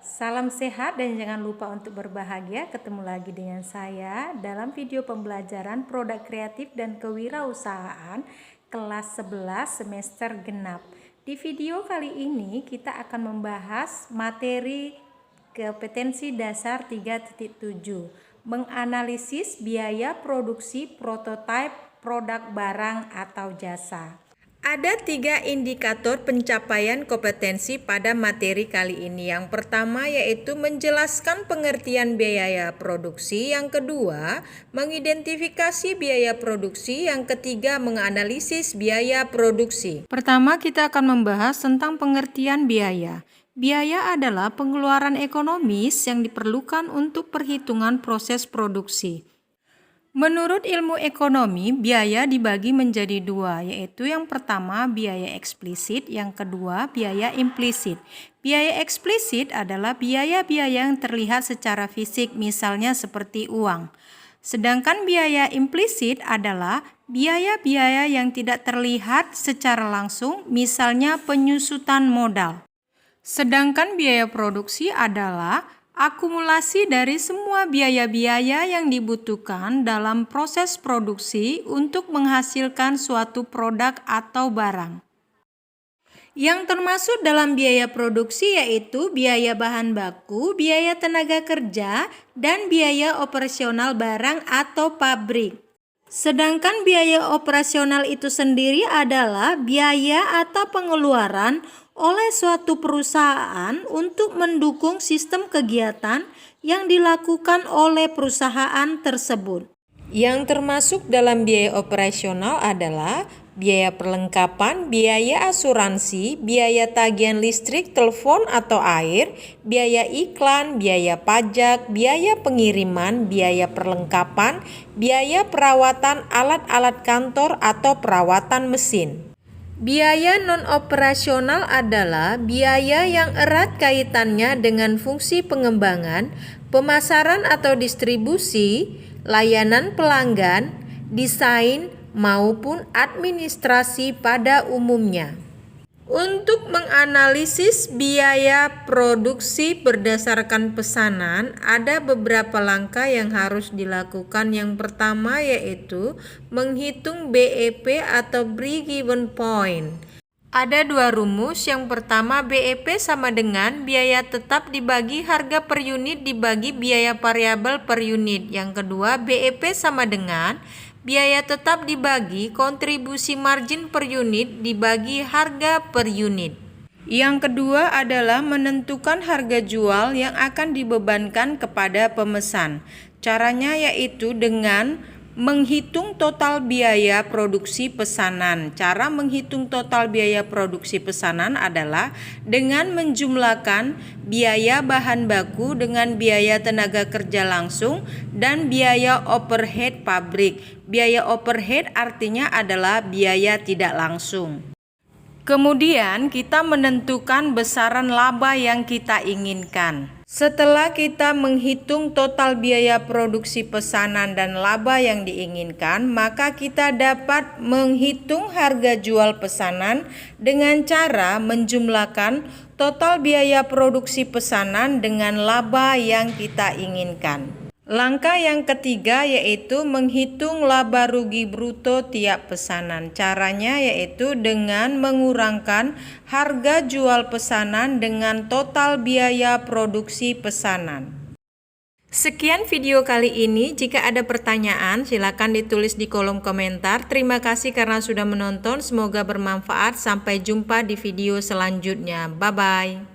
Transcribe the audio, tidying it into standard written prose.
Salam sehat dan jangan lupa untuk berbahagia. Ketemu lagi dengan saya dalam video pembelajaran produk kreatif dan kewirausahaan kelas 11 semester genap. Di video kali ini kita akan membahas materi kompetensi dasar 3.7, menganalisis biaya produksi prototipe produk barang atau jasa. Ada 3 indikator pencapaian kompetensi pada materi kali ini. Yang pertama yaitu menjelaskan pengertian biaya produksi, yang kedua mengidentifikasi biaya produksi, yang ketiga menganalisis biaya produksi. Pertama kita akan membahas tentang pengertian biaya. Biaya adalah pengeluaran ekonomis yang diperlukan untuk perhitungan proses produksi. Menurut ilmu ekonomi, biaya dibagi menjadi dua, yaitu yang pertama biaya eksplisit, yang kedua biaya implisit. Biaya eksplisit adalah biaya-biaya yang terlihat secara fisik, misalnya seperti uang. Sedangkan biaya implisit adalah biaya-biaya yang tidak terlihat secara langsung, misalnya penyusutan modal. Sedangkan biaya produksi adalah akumulasi dari semua biaya-biaya yang dibutuhkan dalam proses produksi untuk menghasilkan suatu produk atau barang. Yang termasuk dalam biaya produksi yaitu biaya bahan baku, biaya tenaga kerja, dan biaya operasional barang atau pabrik. Sedangkan biaya operasional itu sendiri adalah biaya atau pengeluaran oleh suatu perusahaan untuk mendukung sistem kegiatan yang dilakukan oleh perusahaan tersebut. Yang termasuk dalam biaya operasional adalah biaya perlengkapan, biaya asuransi, biaya tagihan listrik, telepon atau air, biaya iklan, biaya pajak, biaya pengiriman, biaya perlengkapan, biaya perawatan alat-alat kantor atau perawatan mesin. Biaya non-operasional adalah biaya yang erat kaitannya dengan fungsi pengembangan, pemasaran atau distribusi, layanan pelanggan, desain, maupun administrasi pada umumnya. Untuk menganalisis biaya produksi berdasarkan pesanan, ada beberapa langkah yang harus dilakukan. Yang pertama yaitu menghitung BEP atau break even point. Ada 2 rumus. Yang pertama BEP sama dengan biaya tetap dibagi harga per unit dibagi biaya variabel per unit. Yang kedua BEP sama dengan biaya tetap dibagi kontribusi margin per unit dibagi harga per unit. Yang kedua adalah menentukan harga jual yang akan dibebankan kepada pemesan. Caranya yaitu dengan menghitung total biaya produksi pesanan. Cara menghitung total biaya produksi pesanan adalah dengan menjumlahkan biaya bahan baku dengan biaya tenaga kerja langsung dan biaya overhead pabrik. Biaya overhead artinya adalah biaya tidak langsung. Kemudian kita menentukan besaran laba yang kita inginkan. Setelah kita menghitung total biaya produksi pesanan dan laba yang diinginkan, maka kita dapat menghitung harga jual pesanan dengan cara menjumlahkan total biaya produksi pesanan dengan laba yang kita inginkan. Langkah yang ketiga yaitu menghitung laba rugi bruto tiap pesanan. Caranya yaitu dengan mengurangkan harga jual pesanan dengan total biaya produksi pesanan. Sekian video kali ini. Jika ada pertanyaan silakan ditulis di kolom komentar. Terima kasih karena sudah menonton. Semoga bermanfaat. Sampai jumpa di video selanjutnya. Bye bye.